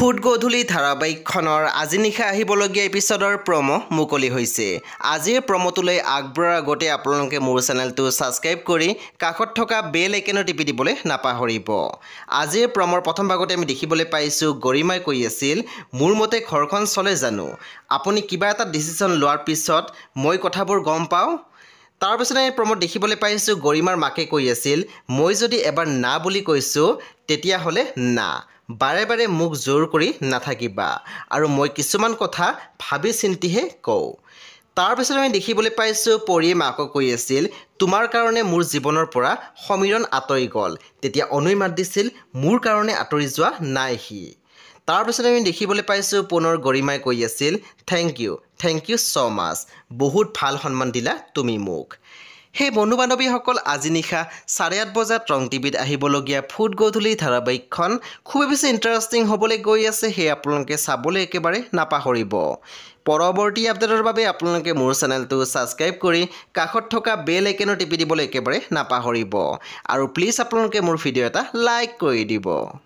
Food গধূলি ধাৰাবাহিকখনৰ আজি নিশা আহিবলগীয়া এপিছডৰ প্ৰমো মুকলি হৈছে। আজিৰ প্ৰমোটোলৈ আগবঢ়াৰ আগতে আপোনালোকে মোৰ চেনেলটো ছাবস্ক্ৰাইব কৰি কাষত থকা বেল আইকনটো টিপি দিবলৈ নাপাহৰিব। আজিৰ প্ৰমৰ প্ৰথম ভাগতে আমি দেখিবলৈ পাইছোঁ গৰিমাই কৈ আছিল, মোৰ মতে ঘৰখন চলে জানো? আপুনি কিবা এটা ডিচিশ্যন লোৱাৰ পিছত মই কথাবোৰ গম পাওঁ। তাৰপিছত আমি প্ৰমোত দেখিবলৈ পাইছোঁ গৰিমাৰ মাকে কৈ আছিল, মই যদি এবাৰ না বুলি কৈছোঁ তেতিয়াহ'লে না, বাৰে বাৰে মোক জোৰ কৰি নাথাকিবা আৰু মই কিছুমান কথা ভাবি চিন্তিহে কওঁ। তাৰপিছত আমি দেখিবলৈ পাইছোঁ পৰিয়ে মাকক কৈ আছিল, তোমাৰ কাৰণে মোৰ জীৱনৰ পৰা সমীৰণ আঁতৰি গ'ল। তেতিয়া অনুই মাত দিছিল, মোৰ কাৰণে আঁতৰি যোৱা নাই সি। তাৰপিছত আমি দেখিবলৈ পাইছোঁ পুনৰ গৰিমাই কৈ আছিল, থেংক ইউ ছ' মাছ, বহুত ভাল সন্মান দিলা তুমি মোক। সেই বন্ধু বান্ধৱীসকল আজি নিশা 8:30 বজাত ৰং টিভিত আহিবলগীয়া ফুড গধূলি ধাৰাবাহিকখন খুবেই বেছি ইণ্টাৰেষ্টিং হ'বলৈ গৈ আছে, সেয়ে আপোনালোকে চাবলৈ একেবাৰে নাপাহৰিব। পৰৱৰ্তী আপডেটৰ বাবে আপোনালোকে মোৰ চেনেলটো ছাবস্ক্ৰাইব কৰি কাষত থকা বেল আইকনটো টিপি দিবলৈ একেবাৰে নাপাহৰিব আৰু প্লিজ আপোনালোকে মোৰ ভিডিঅ' এটা লাইক কৰি দিব।